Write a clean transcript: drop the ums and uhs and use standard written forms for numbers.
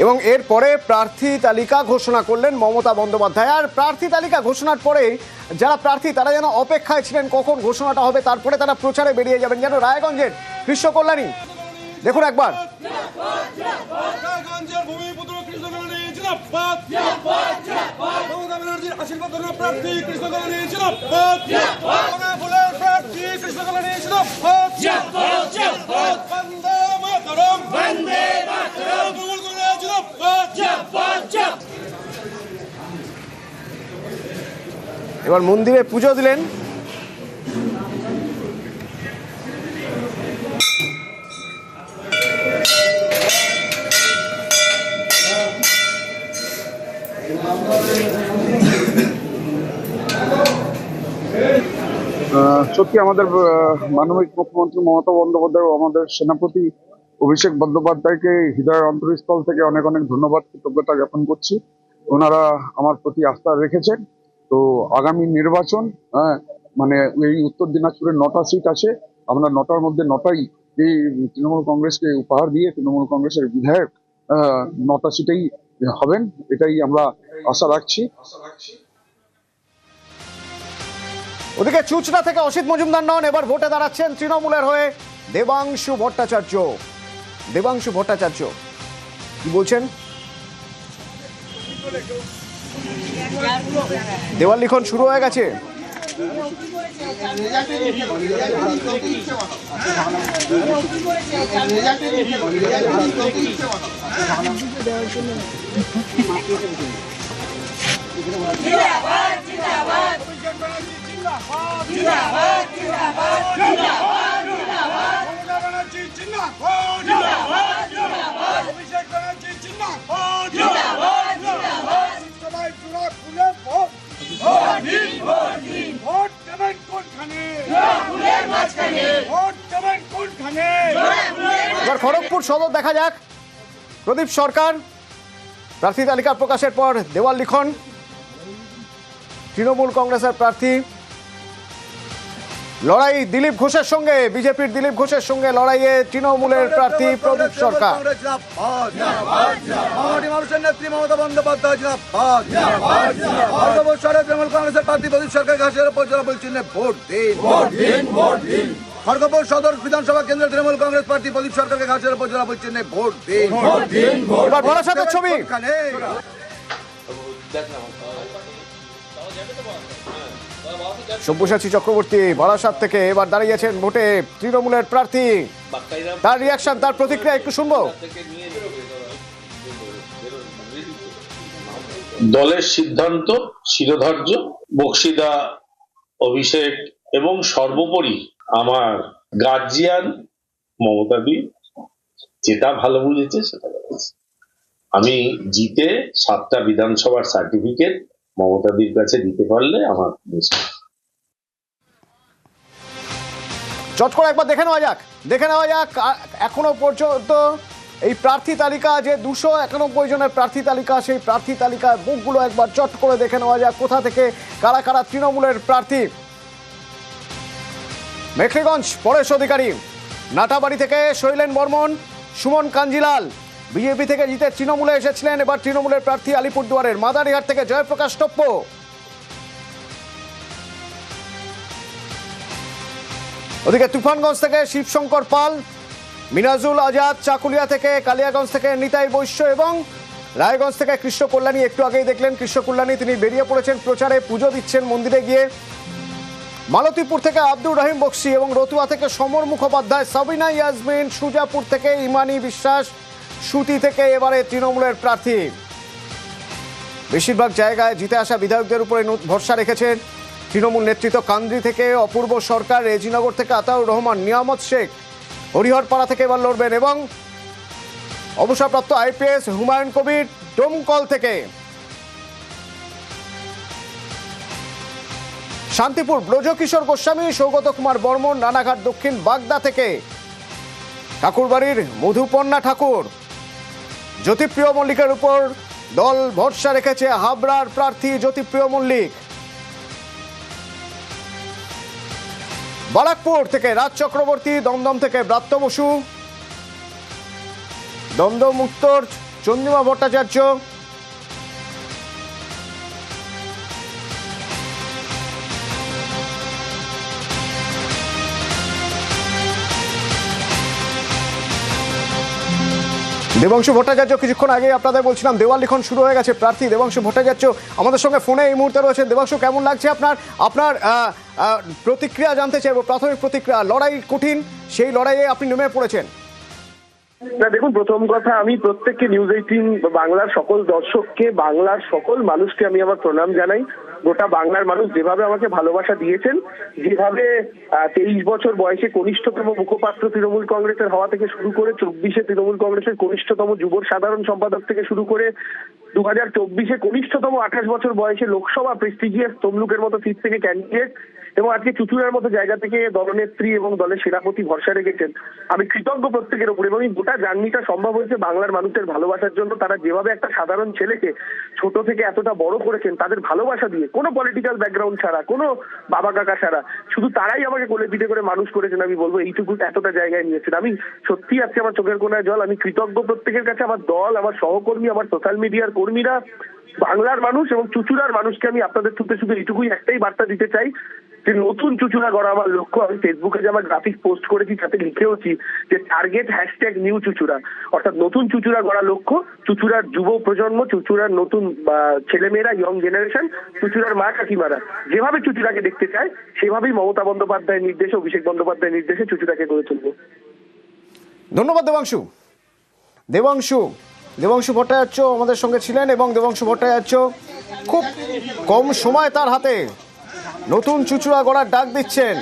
এবং এরপরে প্রার্থী তালিকা ঘোষণা করলেন মমতা বন্দ্যোপাধ্যায়। আর প্রার্থী তালিকা ঘোষণার পরে যারা প্রার্থী তারা যেন অপেক্ষায় ছিলেন কখন ঘোষণাটা হবে, তারপরে তারা প্রচারে বেরিয়ে যাবেন। যেন রায়গঞ্জের কৃষ্ণ কল্যাণী, দেখুন একবার। এবার মন্দিরে পুজো দিলেন। সত্যি আমাদের মাননীয় মুখ্যমন্ত্রী মমতা বন্দ্যোপাধ্যায় ও আমাদের সেনাপতি অভিষেক বন্দ্যোপাধ্যায়কে হৃদয়ের অন্তরস্থল থেকে অনেক অনেক ধন্যবাদ, কৃতজ্ঞতা জ্ঞাপন করছি। ওনারা আমার প্রতি আস্থা রেখেছেন। তো আগামী নির্বাচন, মানে এই উত্তর দিনাজপুরের 9টা সিট আছে, আমরা 9টার মধ্যে 9টাই এই তৃণমূল কংগ্রেসকে উপহার দিয়ে তৃণমূল কংগ্রেসের বিধায়ক 9টা সিটেই হবেন, এটাই আমরা আশা রাখছি। ওদিকে চুচড়া থেকে অসিত মজুমদার নন, এবার ভোটে দাঁড়াচ্ছেন তৃণমূলের হয়ে দেবাংশু ভট্টাচার্য। দেবাংশু ভট্টাচার্য কি বলছেন? দেওয়াল লিখন শুরু হয়ে গেছে। এবার খড়গপুর সদর দেখা যাক। প্রদীপ সরকার প্রার্থী তালিকা প্রকাশের পর দেওয়াল লিখন। তৃণমূল কংগ্রেসের প্রার্থী লড়াই দিলীপ ঘোষের সঙ্গে, বিজেপির দিলীপ ঘোষের সঙ্গে লড়াইয়ে তৃণমূলের প্রার্থী প্রদীপ সরকার। মানুষের নেত্রী মমতা বন্দ্যোপাধ্যায় তৃণমূল কংগ্রেসের প্রার্থী প্রদীপ সরকার ঘাসের উপর জেলা বলছেন ভোট দিন। খড়গপুর সদর বিধানসভা কেন্দ্রের তৃণমূল কংগ্রেস প্রার্থী প্রদীপ সরকারকে ঘাসের উপর জেলা বলছেন ভোট দিন। এবার বারাসাতের ছবি। সব্যসাচী চক্রবর্তী বারাসাত থেকে এবার দাঁড়িয়েছেন ভোটে তৃণমূলের প্রার্থী। তার রিয়াকশন, তার প্রতিক্রিয়া একটু শুনবো। দলের সিদ্ধান্ত শিরোধার্য, বক্সিদা, অভিষেক এবং সর্বোপরি আমার গার্জিয়ান মমতাদি যেটা ভালো বুঝেছে সেটা করেছে। আমি জিতে 7টা বিধানসভার সার্টিফিকেট মমতাদির কাছে দিতে পারলে আমার চট করে একবার দেখে নেওয়া যাক এখনো পর্যন্ত এই প্রার্থী তালিকা যে 291 জনের প্রার্থী তালিকা, সেই প্রার্থী তালিকার মুখগুলো একবার চট করে দেখে নেওয়া যাক কোথা থেকে কারা কারা তৃণমূলের প্রার্থী। মেখলিগঞ্জ পরেশ অধিকারী, নাটাবাড়ি থেকে শৈলেন বর্মন, সুমন কাঞ্জিলাল বিজেপি থেকে জিতে তৃণমূলে এসেছিলেন, এবার তৃণমূলের প্রার্থী আলিপুরদুয়ারের। মাদারিহাট থেকে জয়প্রকাশ টপ্প, ওদিকে তুফানগঞ্জ থেকে শিবশঙ্কর পাল, মিনাজুল আজাদ, চাকুলিয়া থেকে, কালিয়াগঞ্জ থেকে নিতাই বৈশ্য এবং রায়গঞ্জ থেকে কৃষ্ণ কল্যাণী। একটু আগেই দেখলেন কৃষ্ণ কল্যাণী, তিনি বেরিয়ে পড়েছেন প্রচারে, পুজো দিচ্ছেন মন্দিরে গিয়ে। মালতীপুর থেকে আব্দুর রহিম বক্সি এবং রতুয়া থেকে সমর মুখোপাধ্যায়, সাবিনা ইয়াসমিন, সুজাপুর থেকে ইমানি বিশ্বাস, সুতি থেকে এবারে তৃণমূলের প্রার্থী। বেশিরভাগ জায়গায় জিতে আসা বিধায়কদের উপরে ভরসা রেখেছেন তৃণমূল নেতৃত্ব। কান্দ্রি থেকে অপূর্ব সরকার, রেজিনগর থেকে আতাউর রহমান, নিয়ামত শেখ হরিহরপাড়া থেকে এবার লড়বেন এবং অবসরপ্রাপ্ত আইপিএস হুমায়ুন কবির ডোমকল থেকে। শান্তিপুর ব্রজকিশোর গোস্বামী, সৌগত কুমার বর্মন, রানাঘাট দক্ষিণ বাগদা থেকে ঠাকুরবাড়ির মধুপর্ণা ঠাকুর। জ্যোতিপ্রিয় মল্লিকের উপর দল ভরসা রেখেছে হাবড়ার প্রার্থী জ্যোতিপ্রিয় মল্লিক। বারাকপুর থেকে রাজ চক্রবর্তী, দমদম থেকে ব্রাত্য বসু, দমদম উত্তর চন্দ্রিমা ভট্টাচার্য। দেবাংশু ভট্টাচার্য, কিছুক্ষণ আগে আপনাদের বলছিলাম দেওয়াল লিখন শুরু হয়ে গেছে। প্রার্থী দেবাংশু ভট্টাচার্য আমাদের সঙ্গে ফোনে এই মুহূর্তে রয়েছেন। দেবাংশু, কেমন লাগছে আপনার আপনার প্রতিক্রিয়া জানতে চাইবো, প্রাথমিক প্রতিক্রিয়া। লড়াই কঠিন, সেই লড়াইয়ে আপনি নেমে পড়েছেন। না দেখুন, প্রথম কথা আমি প্রত্যেককে নিউজ 18 বাংলার সকল দর্শককে, বাংলার সকল মানুষকে আমি আমার প্রণাম জানাই। গোটা বাংলার মানুষ যেভাবে আমাকে ভালোবাসা দিয়েছেন, যেভাবে 23 বছর বয়সে কনিষ্ঠতম মুখপাত্র তৃণমূল কংগ্রেসের হওয়া থেকে শুরু করে 24-এ তৃণমূল কংগ্রেসের কনিষ্ঠতম যুব সাধারণ সম্পাদক থেকে শুরু করে 2024-এ কনিষ্ঠতম 28 বছর বয়সে লোকসভা প্রেস্টিজিয়াস তমলুকের মতো সিট থেকে ক্যান্ডিডেট এবং আজকে চুচুড়ার মতো জায়গা থেকে দলনেত্রী এবং দলের সেনাপতি ভরসা রেখেছেন। আমি কৃতজ্ঞ প্রত্যেকের উপর, এবং এই গোটা জার্নিটা সম্ভব হয়েছে বাংলার মানুষের ভালোবাসার জন্য। তারা যেভাবে একটা সাধারণ ছেলেকে ছোট থেকে এতটা বড় করেছেন তাদের ভালোবাসা দিয়ে, কোনো পলিটিক্যাল ব্যাকগ্রাউন্ড ছাড়া, কোনো বাবা কাকা ছাড়া, শুধু তারাই আমাকে কোলে পিঠে করে মানুষ করেছেন। আমি বলবো এইটুকু এতটা জায়গায় নিয়েছেন। আমি সত্যি আজকে আমার চোখের কোণায় জল। আমি কৃতজ্ঞ প্রত্যেকের কাছে, আমার দল, আমার সহকর্মী, আমার সোশ্যাল মিডিয়ার কর্মীরা, বাংলার মানুষ এবং চুচুড়ার মানুষকে আমি আপনাদের থ্রুতে শুধু এইটুকুই একটাই বার্তা দিতে চাই যে নতুন চুচুড়া গড়া আমার লক্ষ্য। আমি ফেসবুকে যে আমার গ্রাফিক পোস্ট করেছি তাতে লিখেওছি যে টার্গেট #নিউ চুচুড়া, অর্থাৎ নতুন চুচুড়া গড়া লক্ষ্য। চুচুড়ার যুব প্রজন্ম, চুচুড়ার নতুন ছেলেমেয়েরা, ইয়ং জেনারেশন, চুচুড়ার মা কাকিমারা যেভাবে চুচুড়াকে দেখতে চায় সেভাবেই মমতা বন্দ্যোপাধ্যায়ের নির্দেশে, অভিষেক বন্দ্যোপাধ্যায়ের নির্দেশে চুচুড়াকে গড়ে তুলব। ধন্যবাদ দেবাংশু। দেবাংশু ভট্টাচার্য আমাদের সঙ্গে ছিলেন, এবং দেবাংশু ভট্টাচার্য খুব কম সময় তার হাতে নতুন চুচুড়া গড়ার ডাক দিচ্ছেন।